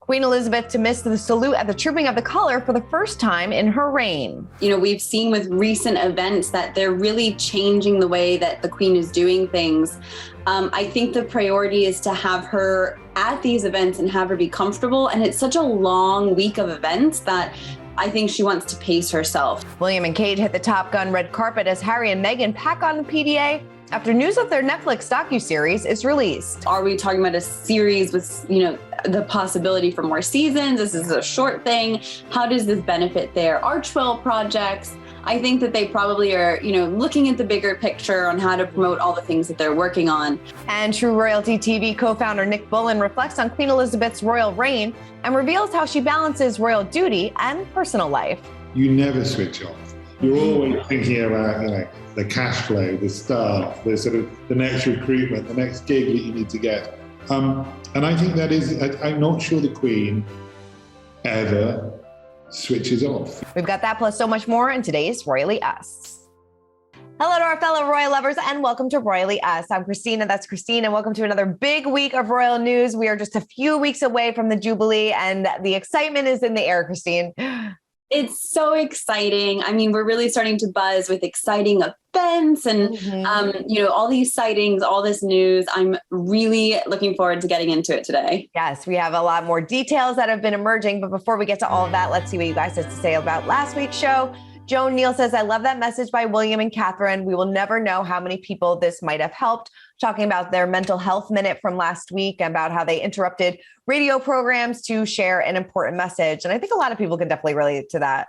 Queen Elizabeth to miss the salute at the Trooping of the Colour for the first time in her reign. You know, we've seen with recent events that they're really changing the way that the Queen is doing things. I think the priority is to have her at these events and have her be comfortable. And it's such a long week of events that I think she wants to pace herself. William and Kate hit the Top Gun red carpet as Harry and Meghan pack on the PDA after news of their Netflix docuseries is released. Are we talking about a series with, the possibility for more seasons? This is a short thing. How does this benefit their Archwell projects? I think that they probably are, looking at the bigger picture on how to promote all the things that they're working on. And True Royalty TV co-founder Nick Bolin reflects on Queen Elizabeth's royal reign and reveals how she balances royal duty and personal life. You never switch off. You're always thinking about, the cash flow, the staff, the next recruitment, the next gig that you need to get. And I think that is, I'm not sure the Queen ever switches off. We've got that plus so much more in today's Royally Us. Hello to our fellow royal lovers and welcome to Royally Us. I'm Christina, that's Christine, and welcome to another big week of royal news. We are just a few weeks away from the Jubilee and the excitement is in the air, Christine. It's so exciting. I mean, we're really starting to buzz with exciting events and, all these sightings, all this news. I'm really looking forward to getting into it today. Yes, we have a lot more details that have been emerging. But before we get to all of that, let's see what you guys have to say about last week's show. Joan Neal says, I love that message by William and Catherine. We will never know how many people this might have helped. Talking about their mental health minute from last week, about how they interrupted radio programs to share an important message. And I think a lot of people can definitely relate to that.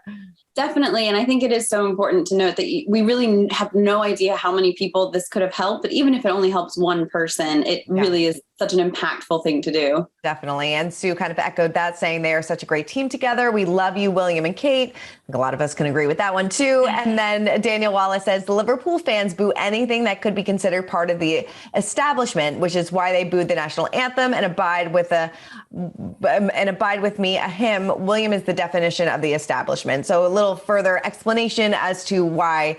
Definitely. And I think it is so important to note that we really have no idea how many people this could have helped. But even if it only helps one person, it really is such an impactful thing to do. Definitely. And Sue kind of echoed that, saying they are such a great team together. We love you, William and Kate. I think a lot of us can agree with that one, too. And then Daniel Wallace says the Liverpool fans boo anything that could be considered part of the establishment, which is why they booed the national anthem and abide with me, a hymn. William is the definition of the establishment. So a little further explanation as to why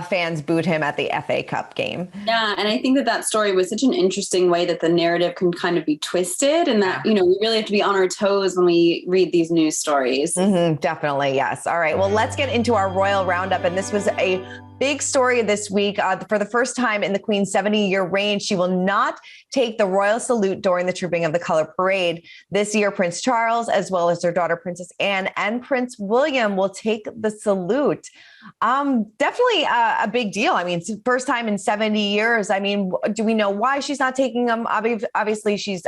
fans booed him at the FA Cup game. Yeah. And I think that story was such an interesting way that the narrative can kind of be twisted and that, we really have to be on our toes when we read these news stories. Definitely. Yes. All right. Well, let's get into our royal roundup. And this was a big story this week. For the first time in the Queen's 70-year reign, she will not take the royal salute during the Trooping of the Colour parade. This year, Prince Charles, as well as their daughter, Princess Anne, and Prince William will take the salute. Definitely a big deal. I mean, it's the first time in 70 years. I mean, do we know why she's not taking them? Obviously, she's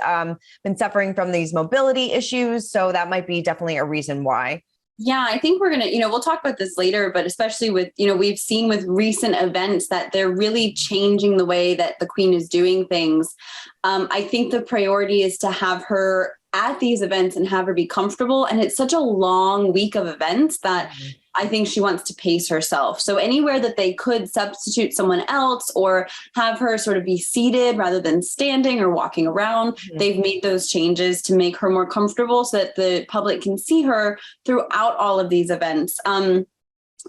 been suffering from these mobility issues. So that might be definitely a reason why. Yeah, I think we're going to, we'll talk about this later, but especially with, we've seen with recent events that they're really changing the way that the Queen is doing things. I think the priority is to have her at these events and have her be comfortable. And it's such a long week of events that I think she wants to pace herself. So anywhere that they could substitute someone else or have her sort of be seated rather than standing or walking around, they've made those changes to make her more comfortable so that the public can see her throughout all of these events. I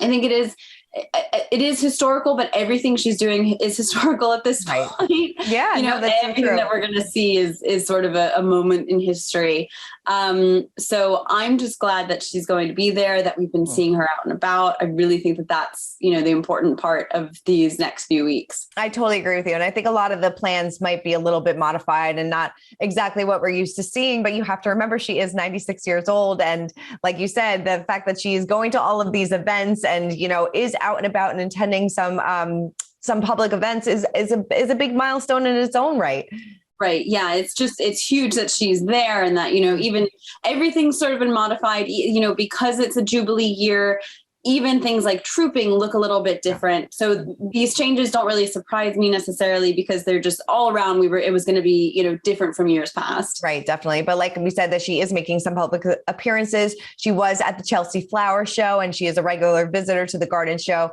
think it is historical, but everything she's doing is historical at this point. Yeah, everything that we're going to see is sort of a moment in history. So I'm just glad that she's going to be there, that we've been seeing her out and about. I really think that that's, the important part of these next few weeks. I totally agree with you. And I think a lot of the plans might be a little bit modified and not exactly what we're used to seeing, but you have to remember she is 96 years old. And like you said, the fact that she is going to all of these events and, is out and about and attending some public events is a big milestone in its own right. Right. Yeah. It's huge that she's there and that, even everything's sort of been modified, because it's a Jubilee year. Even things like trooping look a little bit different. So these changes don't really surprise me necessarily because they're just all around. It was going to be, different from years past. Right. Definitely. But like we said, that she is making some public appearances. She was at the Chelsea Flower Show and she is a regular visitor to the Garden Show.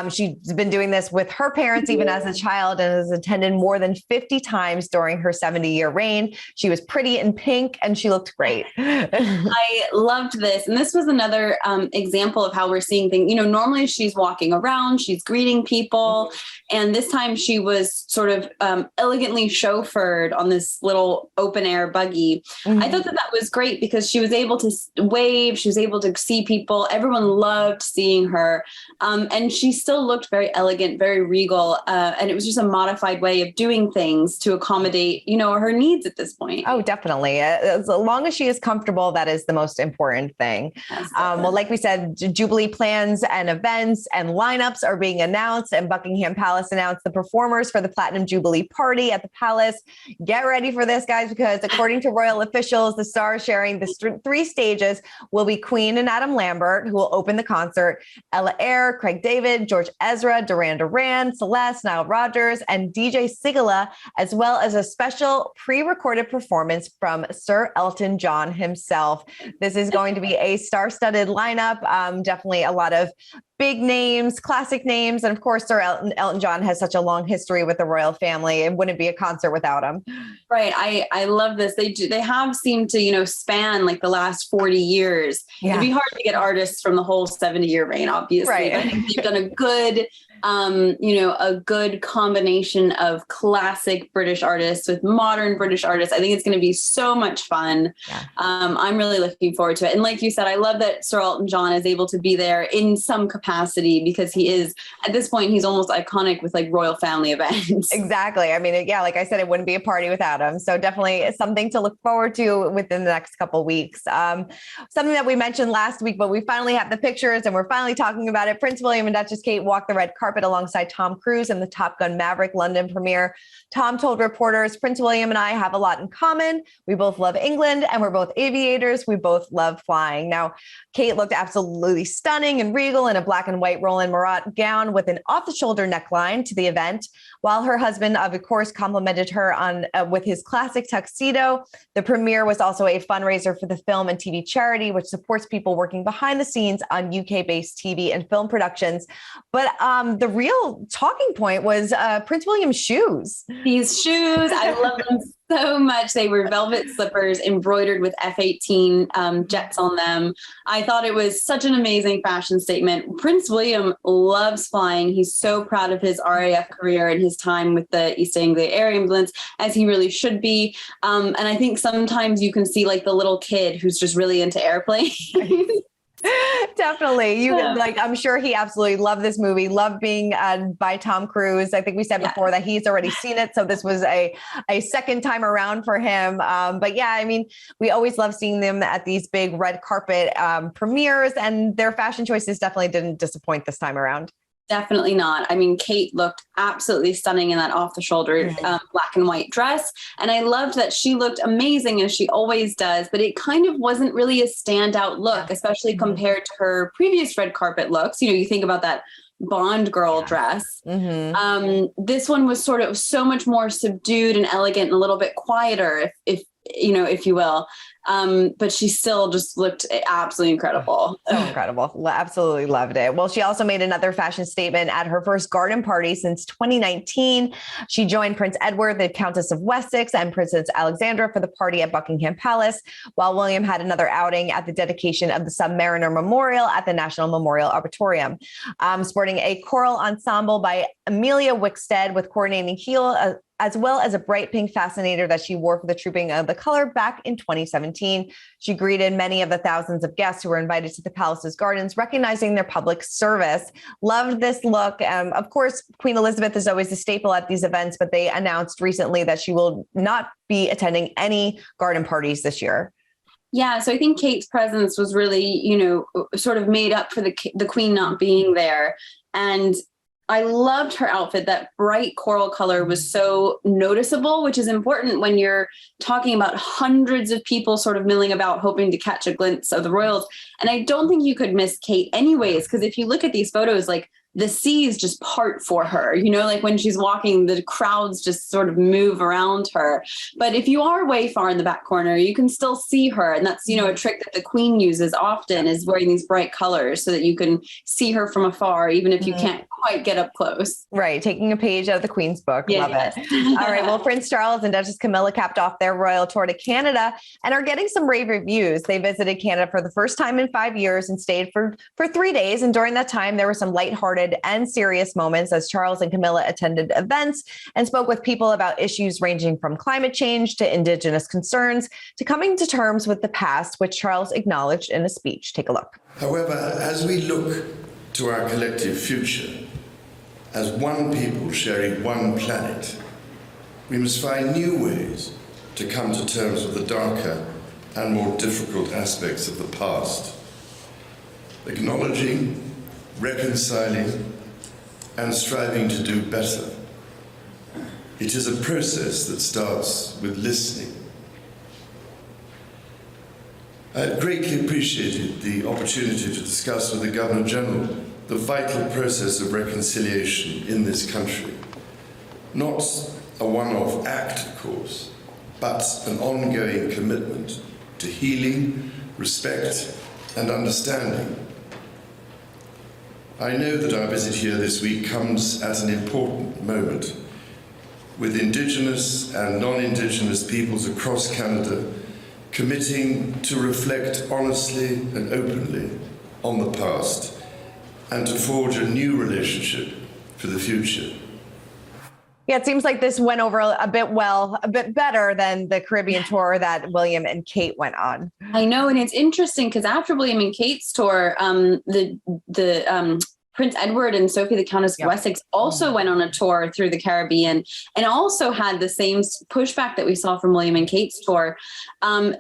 She's been doing this with her parents, even as a child, and has attended more than 50 times during her 70-year reign. She was pretty in pink and she looked great. I loved this. And this was another example of how we're seeing things. You know, normally she's walking around, she's greeting people. And this time she was sort of elegantly chauffeured on this little open air buggy. I thought that was great because she was able to wave, she was able to see people. Everyone loved seeing her. And she still looked very elegant, very regal. And it was just a modified way of doing things to accommodate, you know, her needs at this point. Oh, definitely. As long as she is comfortable, that is the most important thing. Well, like we said, Jubilee plans and events and lineups are being announced, and Buckingham Palace announced the performers for the Platinum Jubilee party at the palace. Get ready for this, guys, because according to royal officials, the stars sharing the 3 stages will be Queen and Adam Lambert, who will open the concert, Ella Eyre, Craig David, George Ezra, Duran Duran, Celeste, Nile Rodgers, and DJ Sigala, as well as a special pre-recorded performance from Sir Elton John himself. This is going to be a star-studded lineup. Definitely a lot of big names, classic names. And of course, Sir Elton John has such a long history with the royal family. It wouldn't be a concert without him. Right. I love this. They have seemed to, you know, span like the last 40 years. Yeah. It'd be hard to get artists from the whole 70-year reign, obviously. Right. But I think they've done a good, a good combination of classic British artists with modern British artists. I think it's going to be so much fun. Yeah. I'm really looking forward to it. And like you said, I love that Sir Elton John is able to be there in some capacity because he is, at this point, he's almost iconic with like royal family events. Exactly. I mean, yeah, like I said, it wouldn't be a party without him. So definitely something to look forward to within the next couple of weeks. Something that we mentioned last week, but we finally have the pictures and we're finally talking about it. Prince William and Duchess Kate walked the red carpet alongside Tom Cruise in the Top Gun Maverick London premiere. Tom told reporters, Prince William and I have a lot in common. We both love England and we're both aviators. We both love flying. Now, Kate looked absolutely stunning and regal in a black and white Roland Marat gown with an off-the-shoulder neckline to the event, while her husband, of course, complimented her on with his classic tuxedo. The premiere was also a fundraiser for the film and TV charity, which supports people working behind the scenes on UK-based TV and film productions. But the real talking point was Prince William's shoes. These shoes, I love them so much. They were velvet slippers embroidered with F-18 jets on them. I thought it was such an amazing fashion statement. Prince William loves flying. He's so proud of his RAF career and his time with the East Anglia Air Ambulance, as he really should be. And I think sometimes you can see like the little kid who's just really into airplanes. Definitely. I'm sure he absolutely loved this movie, loved being by Tom Cruise. I think we said before that he's already seen it. So this was a second time around for him. But yeah, I mean, we always love seeing them at these big red carpet premieres, and their fashion choices definitely didn't disappoint this time around. Definitely not. I mean, Kate looked absolutely stunning in that off-the-shoulder black and white dress. And I loved that she looked amazing, as she always does, but it kind of wasn't really a standout look, especially compared to her previous red carpet looks. You know, you think about that Bond girl dress. This one was sort of so much more subdued and elegant and a little bit quieter, if you will. But she still just looked absolutely incredible. So incredible. Absolutely loved it. Well, she also made another fashion statement at her first garden party since 2019. She joined Prince Edward, the Countess of Wessex, and Princess Alexandra for the party at Buckingham Palace, while William had another outing at the dedication of the Submariner Memorial at the National Memorial Arboretum. Sporting a choral ensemble by Amelia Wickstead with coordinating heel, as well as a bright pink fascinator that she wore for the Trooping of the Color back in 2017. She greeted many of the thousands of guests who were invited to the palace's gardens, recognizing their public service. Loved this look. Of course, Queen Elizabeth is always a staple at these events, but they announced recently that she will not be attending any garden parties this year. Yeah, so I think Kate's presence was really, sort of made up for the Queen not being there. And I loved her outfit. That bright coral color was so noticeable, which is important when you're talking about hundreds of people sort of milling about hoping to catch a glimpse of the royals. And I don't think you could miss Kate anyways, because if you look at these photos, like the seas just part for her, like when she's walking, the crowds just sort of move around her. But if you are way far in the back corner, you can still see her. And that's, a trick that the Queen uses often, is wearing these bright colors so that you can see her from afar, even if you can't quite get up close. Right. Taking a page out of the Queen's book. Yeah, Love it. All right. Well, Prince Charles and Duchess Camilla capped off their royal tour to Canada and are getting some rave reviews. They visited Canada for the first time in 5 years and stayed for 3 days. And during that time, there were some lighthearted and serious moments as Charles and Camilla attended events and spoke with people about issues ranging from climate change to Indigenous concerns to coming to terms with the past, which Charles acknowledged in a speech. Take a look. However, as we look to our collective future, as one people sharing one planet, we must find new ways to come to terms with the darker and more difficult aspects of the past, acknowledging, reconciling, and striving to do better. It is a process that starts with listening. I greatly appreciated the opportunity to discuss with the Governor-General the vital process of reconciliation in this country. Not a one-off act, of course, but an ongoing commitment to healing, respect, and understanding. I know that our visit here this week comes at an important moment, with Indigenous and non-Indigenous peoples across Canada committing to reflect honestly and openly on the past and to forge a new relationship for the future. Yeah, it seems like this went over a bit better than the Caribbean tour that William and Kate went on. I know, and it's interesting because after William and Kate's tour, the Prince Edward and Sophie, the Countess of Wessex, also went on a tour through the Caribbean and also had the same pushback that we saw from William and Kate's tour.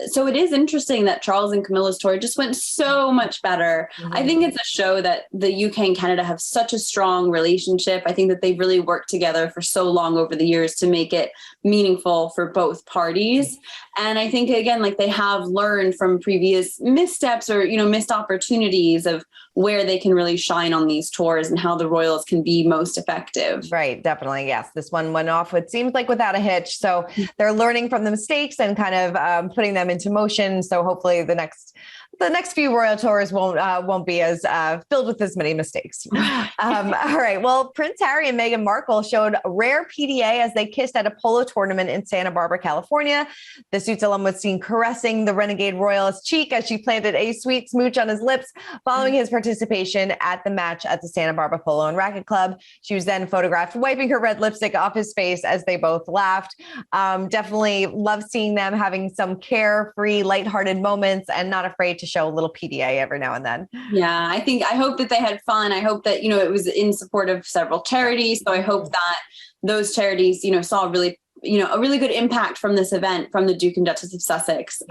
So it is interesting that Charles and Camilla's tour just went so much better. I think it's a show that the UK and Canada have such a strong relationship. I think that they've really worked together for so long over the years to make it meaningful for both parties. And I think, again, like they have learned from previous missteps or, missed opportunities of where they can really shine on these tours and how the royals can be most effective. Right. Definitely. Yes. This one went off, it seems like, without a hitch. So they're learning from the mistakes and kind of putting them into motion. So hopefully the next few royal tours won't be as filled with as many mistakes. All right. Well, Prince Harry and Meghan Markle showed rare PDA as they kissed at a polo tournament in Santa Barbara, California. The Suits alum was seen caressing the renegade royal's cheek as she planted a sweet smooch on his lips following his participation at the match at the Santa Barbara Polo and Racquet Club. She was then photographed wiping her red lipstick off his face as they both laughed. Definitely love seeing them having some carefree, lighthearted moments and not afraid to show a little PDA every now and then. Yeah, I hope that they had fun. I hope that, it was in support of several charities. So I hope that those charities, saw a really good impact from this event from the Duke and Duchess of Sussex.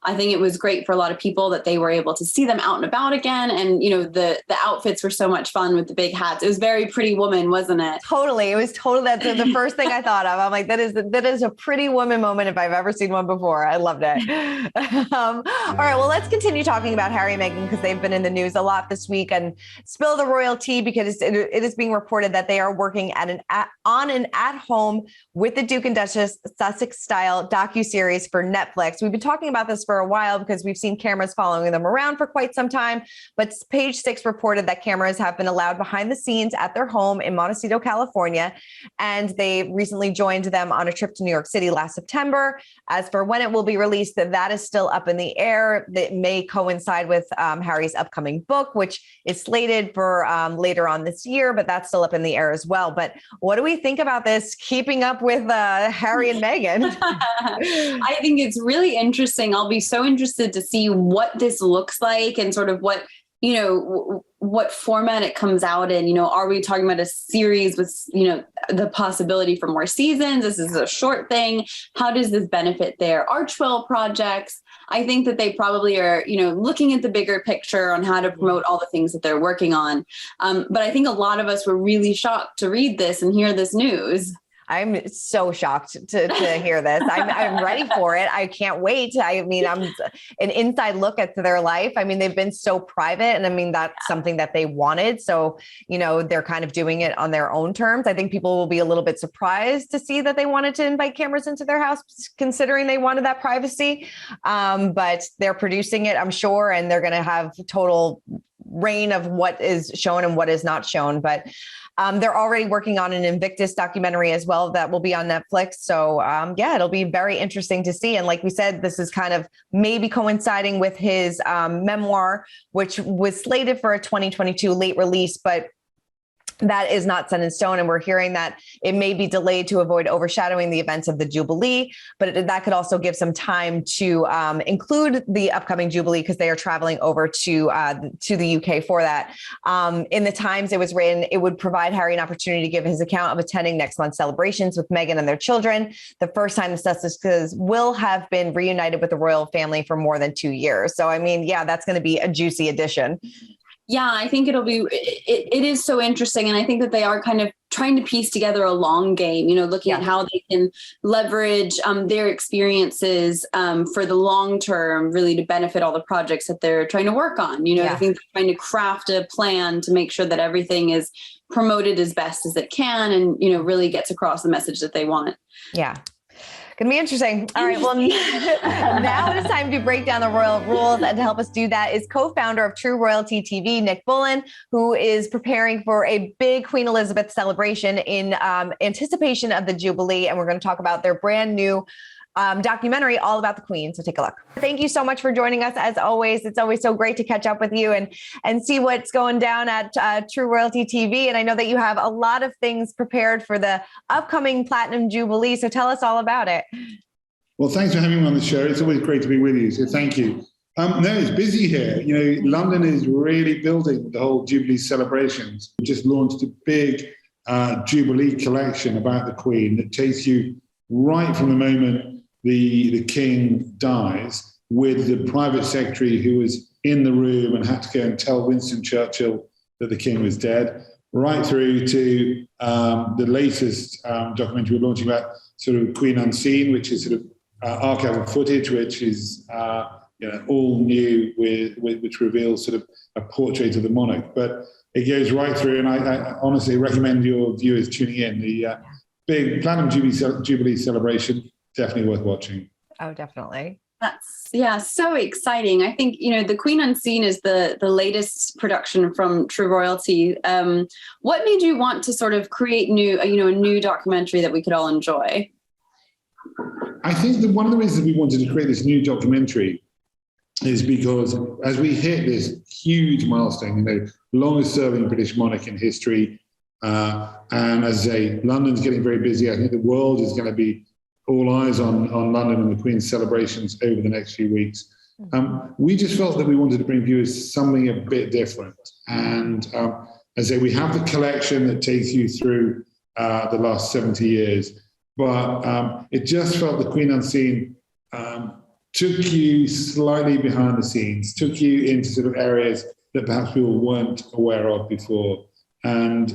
I think it was great for a lot of people that they were able to see them out and about again. And, the outfits were so much fun with the big hats. It was very Pretty Woman, wasn't it? Totally. It was totally, that's the first thing I thought of. I'm like, that is a Pretty Woman moment if I've ever seen one before. I loved it. All right. Well, let's continue talking about Harry and Meghan because they've been in the news a lot this week, and spill the royal tea because it is being reported that they are working on an at-home with the Duke and Duchess Sussex style docuseries for Netflix. We've been talking about this for a while because we've seen cameras following them around for quite some time. But Page Six reported that cameras have been allowed behind the scenes at their home in Montecito, California. And they recently joined them on a trip to New York City last September. As for when it will be released, that is still up in the air. That may coincide with Harry's upcoming book, which is slated for later on this year, but that's still up in the air as well. But what do we think about this keeping up with Harry and Meghan? I think it's really interesting. I'll be so interested to see what this looks like and sort of what format it comes out in. Are we talking about a series with, the possibility for more seasons? This is a short thing. How does this benefit their Archwell projects? I think that they probably are, looking at the bigger picture on how to promote all the things that they're working on. But I think a lot of us were really shocked to read this and hear this news. I'm so shocked to hear this. I'm ready for it. I can't wait. I mean, I'm an inside look at their life. I mean, they've been so private, and I mean, that's something that they wanted. So, they're kind of doing it on their own terms. I think people will be a little bit surprised to see that they wanted to invite cameras into their house, considering they wanted that privacy. But they're producing it, I'm sure, and they're going to have total reign of what is shown and what is not shown. But they're already working on an Invictus documentary as well that will be on Netflix. So it'll be very interesting to see. And like we said, this is kind of maybe coinciding with his memoir, which was slated for a 2022 late release, but that is not set in stone. And we're hearing that it may be delayed to avoid overshadowing the events of the Jubilee, but that could also give some time to include the upcoming Jubilee, because they are traveling over to the UK for that. In the Times, it was written, it would provide Harry an opportunity to give his account of attending next month's celebrations with Meghan and their children, the first time the Sussexes will have been reunited with the royal family for more than 2 years. So, I mean, that's going to be a juicy addition. Yeah, I think it is so interesting. And I think that they are kind of trying to piece together a long game, looking at how they can leverage their experiences for the long term, really to benefit all the projects that they're trying to work on. I think they're trying to craft a plan to make sure that everything is promoted as best as it can and, really gets across the message that they want. Yeah. Going to be interesting. All right. Well, now it is time to break down the royal rules. And to help us do that is co-founder of True Royalty TV, Nick Bolin, who is preparing for a big Queen Elizabeth celebration in anticipation of the Jubilee. And we're going to talk about their brand new documentary all about the Queen. So take a look. Thank you so much for joining us. As always, it's always so great to catch up with you and see what's going down at True Royalty TV. And I know that you have a lot of things prepared for the upcoming Platinum Jubilee. So tell us all about it. Well, thanks for having me on the show. It's always great to be with you. So thank you. No, it's busy here. London is really building the whole Jubilee celebrations. We just launched a big Jubilee collection about the Queen that takes you right from the moment the King dies, with the private secretary who was in the room and had to go and tell Winston Churchill that the King was dead, right through to the latest documentary we're launching about sort of Queen Unseen, which is sort of archival footage, which is all new, which reveals sort of a portrait of the monarch. But it goes right through, and I honestly recommend your viewers tuning in. The big Platinum Jubilee celebration, definitely worth watching. Oh, definitely. That's so exciting. I think, the Queen Unseen is the latest production from True Royalty. What made you want to sort of create a new documentary that we could all enjoy? I think that one of the reasons we wanted to create this new documentary is because as we hit this huge milestone, longest serving British monarch in history, and as I say, London's getting very busy. I think the world is going to be all eyes on London and the Queen's celebrations over the next few weeks. We just felt that we wanted to bring viewers something a bit different. And as I say, we have the collection that takes you through the last 70 years, but it just felt the Queen Unseen took you slightly behind the scenes, took you into sort of areas that perhaps people weren't aware of before. And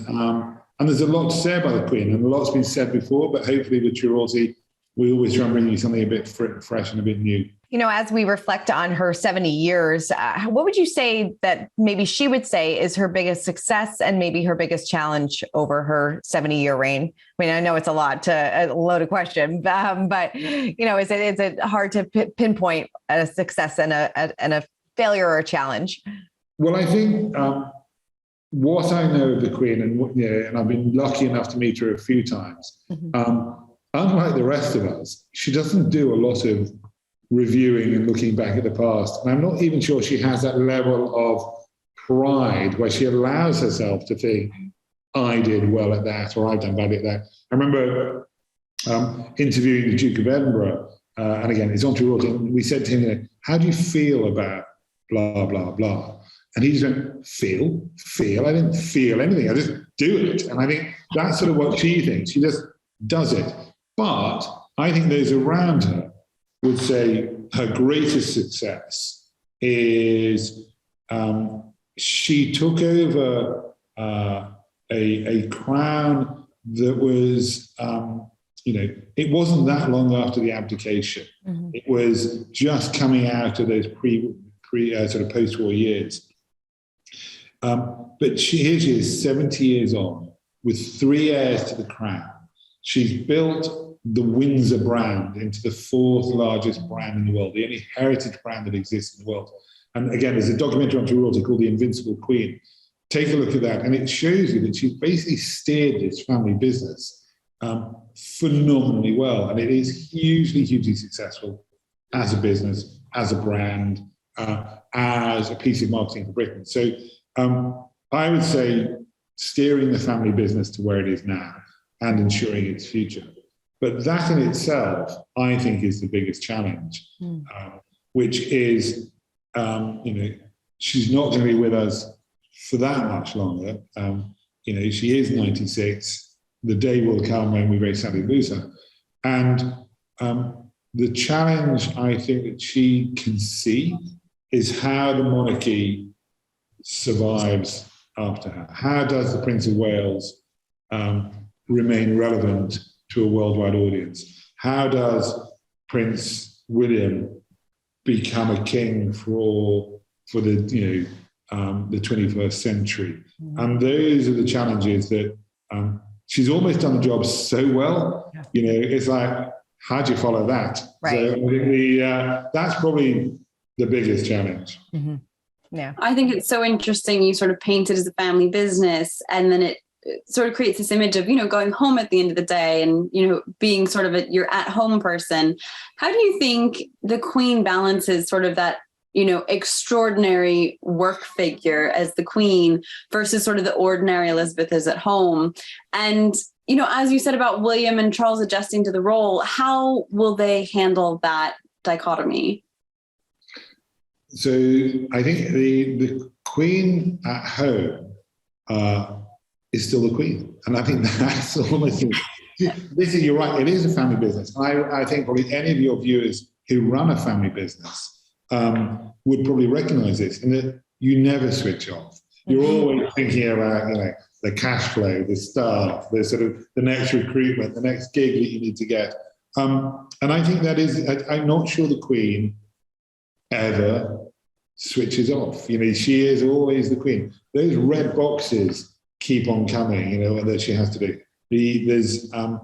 there's a lot to say about the Queen, and a lot's been said before, but hopefully with True Royalty, we always try and bring you something a bit fresh and a bit new. As we reflect on her 70 years, what would you say that maybe she would say is her biggest success and maybe her biggest challenge over her 70-year reign? I mean, I know it's a loaded question, but is it hard to pinpoint a success and a failure or a challenge? Well, I think what I know of the Queen, and I've been lucky enough to meet her a few times. Unlike the rest of us, she doesn't do a lot of reviewing and looking back at the past. And I'm not even sure she has that level of pride where she allows herself to think, I did well at that, or I've done badly at that. I remember interviewing the Duke of Edinburgh, and again, it's on True Royalty, and we said to him, how do you feel about blah, blah, blah? And he just went, feel? I didn't feel anything. I just do it. And I think that's sort of what she thinks. She just does it. But I think those around her would say her greatest success is she took over a crown that was, it wasn't that long after the abdication. It was just coming out of those sort of post-war years. But here she is, 70 years on, with 3 heirs to the crown. She's built the Windsor brand into the 4th largest brand in the world, the only heritage brand that exists in the world. And again, there's a documentary on royalty called The Invincible Queen. Take a look at that, and it shows you that she's basically steered this family business phenomenally well. And it is hugely, hugely successful as a business, as a brand, as a piece of marketing for Britain. So I would say steering the family business to where it is now and ensuring its future. But that in itself, I think, is the biggest challenge, which is, she's not going to be with us for that much longer. She is 96. The day will come when we very sadly lose her. And the challenge I think that she can see is how the monarchy survives after her. How does the Prince of Wales remain relevant to a worldwide audience? How does Prince William become a king for the 21st century? And those are the challenges that she's almost done the job so well. It's like, how do you follow that? Right. So that's probably the biggest challenge. Yeah. I think it's so interesting. You sort of paint it as a family business, and then it sort of creates this image of, going home at the end of the day and, being sort of your at-home person. How do you think the Queen balances sort of that, extraordinary work figure as the Queen versus sort of the ordinary Elizabeth is at home? And, as you said about William and Charles adjusting to the role, how will they handle that dichotomy? So I think the Queen at home is still the Queen. And I think that's almost, you're right, it is a family business. And I think probably any of your viewers who run a family business would probably recognize this, in that you never switch off. You're always thinking about, the cash flow, the staff, the sort of the next recruitment, the next gig that you need to get. And I think that is, I'm not sure the Queen ever switches off. She is always the Queen. Those red boxes keep on coming, and that she has to do. There's, there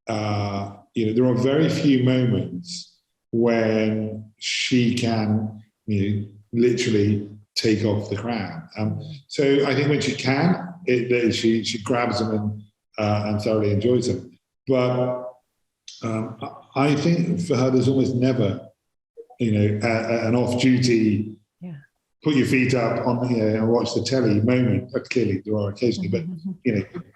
are very few moments when she can, literally take off the crown. So I think when she can, she grabs them and thoroughly enjoys them. But I think for her, there's almost never, an off-duty, put your feet up on and watch the telly moment. Clearly, there are occasionally, but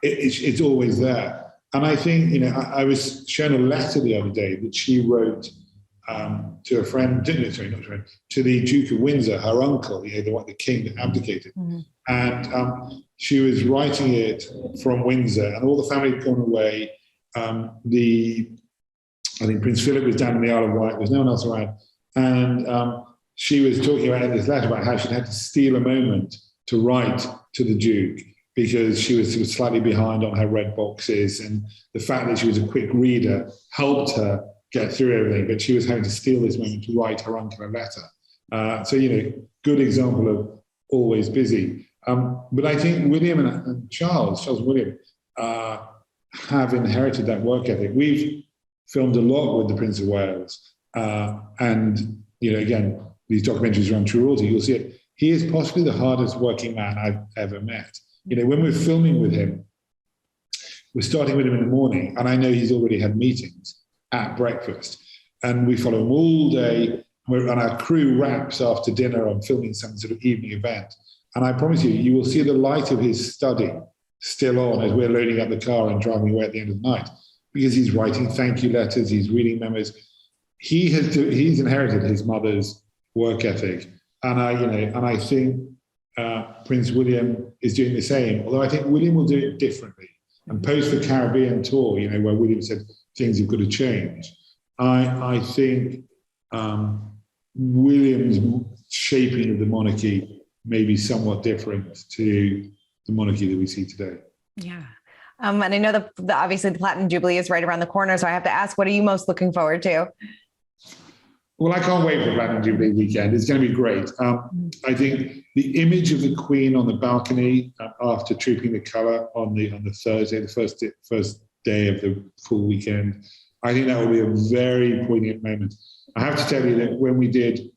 it's always there. And I think I was shown a letter the other day that she wrote to a friend, to the Duke of Windsor, her uncle, the king that abdicated, and she was writing it from Windsor, and all the family had gone away. I think Prince Philip was down in the Isle of Wight. There was no one else around, and she was talking about in this letter about how she'd had to steal a moment to write to the Duke because she was sort of slightly behind on her red boxes, and the fact that she was a quick reader helped her get through everything, but she was having to steal this moment to write her uncle a letter. So, good example of always busy. But I think William and Charles and William, have inherited that work ethic. We've filmed a lot with the Prince of Wales. And, again, these documentaries around True Royalty, you'll see it. He is possibly the hardest working man I've ever met. When we're filming with him, we're starting with him in the morning, and I know he's already had meetings at breakfast, and we follow him all day. And our crew wraps after dinner on filming some sort of evening event. And I promise you will see the light of his study still on as we're loading up the car and driving away at the end of the night, because he's writing thank you letters, he's reading memos. He's inherited his mother's work ethic, and I think Prince William is doing the same. Although I think William will do it differently. And post the Caribbean tour, where William said things have got to change, I think William's shaping of the monarchy may be somewhat different to the monarchy that we see today. Yeah. And I know obviously the Platinum Jubilee is right around the corner. So I have to ask, what are you most looking forward to? Well, I can't wait for Platinum Jubilee weekend. It's going to be great. I think the image of the Queen on the balcony after trooping the colour on the Thursday, the first day of the full weekend, I think that will be a very poignant moment. I have to tell you that when we did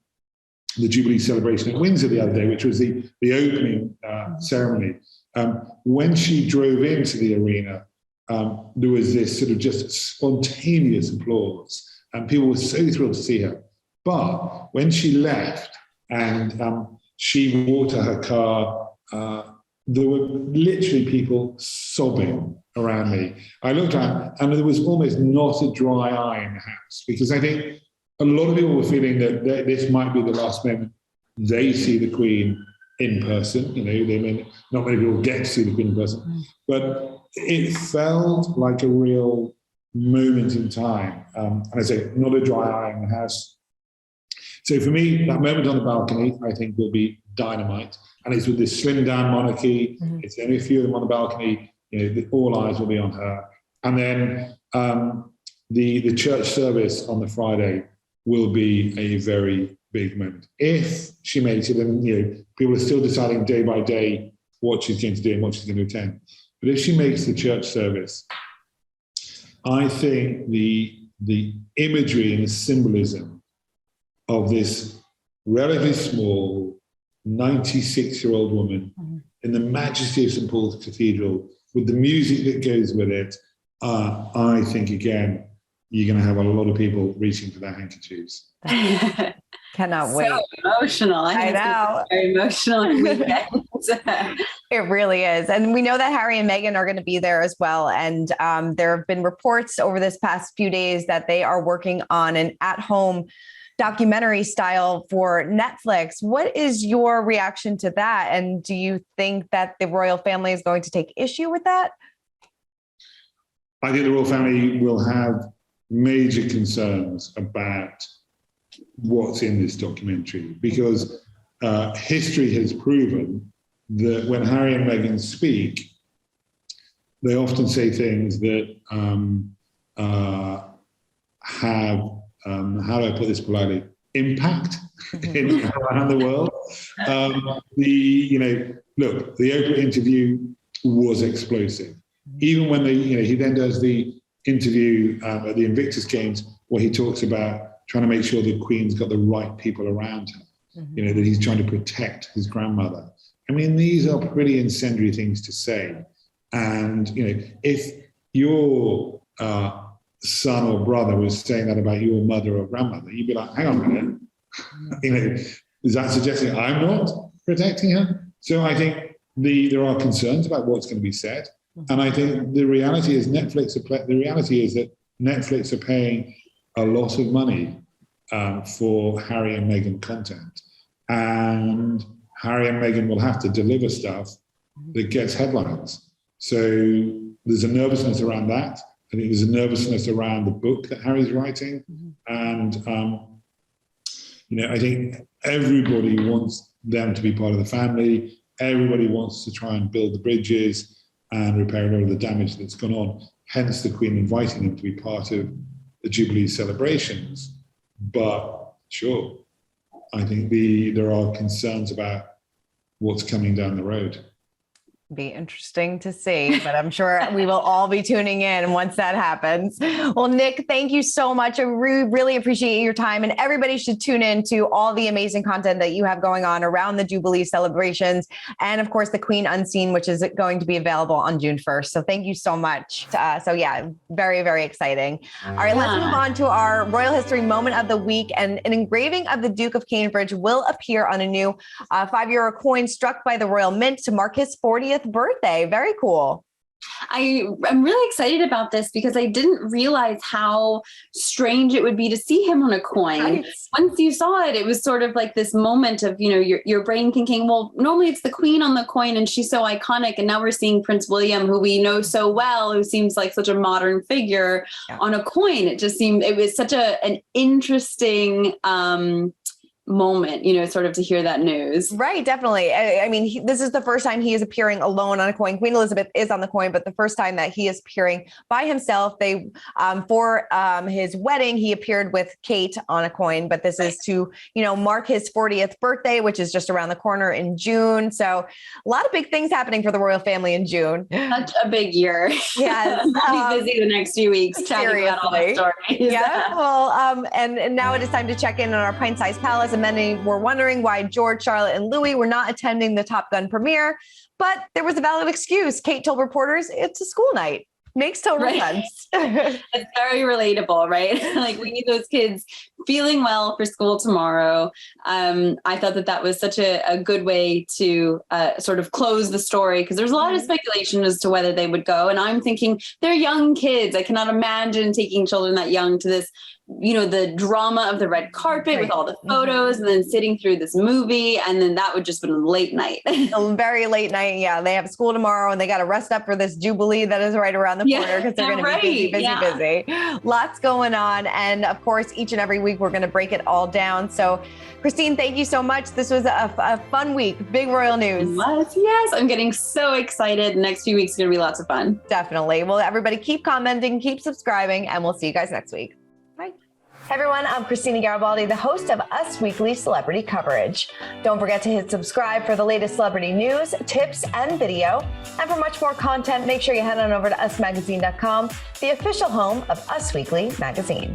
the Jubilee celebration at Windsor the other day, which was the opening ceremony, when she drove into the arena, there was this sort of just spontaneous applause, and people were so thrilled to see her. But when she left and she walked to her car, there were literally people sobbing around me. I looked around and there was almost not a dry eye in the house, because I think a lot of people were feeling that this might be the last moment they see the Queen in person. Not many people get to see the Queen in person, but it felt like a real moment in time. And I say, not a dry eye in the house. So for me, that moment on the balcony, I think, will be dynamite. And it's with this slimmed down monarchy. It's only a few of them on the balcony. All eyes will be on her. And then the church service on the Friday will be a very big moment. If she makes it, and people are still deciding day by day what she's going to do and what she's going to attend. But if she makes the church service, I think the imagery and the symbolism of this relatively small 96-year-old woman in the majesty of St. Paul's Cathedral, with the music that goes with it, I think, again, you're going to have a lot of people reaching for their handkerchiefs. Cannot wait. So emotional. I know. Very emotional weekend. It really is. And we know that Harry and Meghan are going to be there as well. And there have been reports over this past few days that they are working on an at-home documentary style for Netflix. What is your reaction to that? And do you think that the royal family is going to take issue with that? I think the royal family will have major concerns about what's in this documentary, because history has proven that when Harry and Meghan speak, they often say things that have, how do I put this politely, impact around the world. Look, the Oprah interview was explosive. Even when he then does the interview at the Invictus Games, where he talks about trying to make sure the Queen's got the right people around her, that he's trying to protect his grandmother. I mean, these are pretty incendiary things to say. And, if your son or brother was saying that about your mother or grandmother, you'd be like, hang on a minute, is that suggesting I'm not protecting her? So I think there are concerns about what's going to be said. And I think the reality is that Netflix are paying a lot of money for Harry and Meghan content. And Harry and Meghan will have to deliver stuff that gets headlines. So there's a nervousness around that. I think there's a nervousness around the book that Harry's writing. And, I think everybody wants them to be part of the family. Everybody wants to try and build the bridges and repair a lot of the damage that's gone on. Hence the Queen inviting them to be part of the Jubilee celebrations. But sure, I think there are concerns about what's coming down the road. Be interesting to see, but I'm sure we will all be tuning in once that happens. Well, Nick, thank you so much. I really appreciate your time, and everybody should tune in to all the amazing content that you have going on around the Jubilee celebrations. And of course, the Queen Unseen, which is going to be available on June 1st. So thank you so much. Very, very exciting. All right, let's move on to our Royal History Moment of the Week. And an engraving of the Duke of Cambridge will appear on a new €5 coin struck by the Royal Mint to mark his 40th birthday. Very cool. I'm really excited about this because I didn't realize how strange it would be to see him on a coin. Right. Once you saw it, it was sort of like this moment of, your brain thinking, well, normally it's the Queen on the coin and she's so iconic. And now we're seeing Prince William, who we know so well, who seems like such a modern figure on a coin. It was such an interesting moment, sort of to hear that news. Right, definitely. I mean, this is the first time he is appearing alone on a coin. Queen Elizabeth is on the coin, but the first time that he is appearing by himself. They, for his wedding, he appeared with Kate on a coin, but this is to, mark his 40th birthday, which is just around the corner in June. So a lot of big things happening for the royal family in June. Such a big year. Yes. I'll be busy the next few weeks chatting about all the stories. Yeah. Well, and now it is time to check in on our pint-sized palace. And many were wondering why George, Charlotte, and Louis were not attending the Top Gun premiere. But there was a valid excuse. Kate told reporters it's a school night. Makes total sense. It's very relatable, right? Like, we need those kids feeling well for school tomorrow. I thought that was such a good way to sort of close the story, because there's a lot of speculation as to whether they would go. And I'm thinking they're young kids. I cannot imagine taking children that young to this, the drama of the red carpet with all the photos and then sitting through this movie. And then that would just be a late night. A very late night. Yeah. They have school tomorrow and they got to rest up for this Jubilee that is right around the corner, because they're going to be busy. Lots going on. And of course, each and every week, we're going to break it all down. So Christine, thank you so much. This was a fun week. Big royal news. Yes. I'm getting so excited. The next few weeks are going to be lots of fun. Definitely. Well, everybody keep commenting, keep subscribing, and we'll see you guys next week. Bye. Hey everyone, I'm Christina Garibaldi, the host of Us Weekly Celebrity Coverage. Don't forget to hit subscribe for the latest celebrity news, tips, and video. And for much more content, make sure you head on over to usmagazine.com, the official home of Us Weekly Magazine.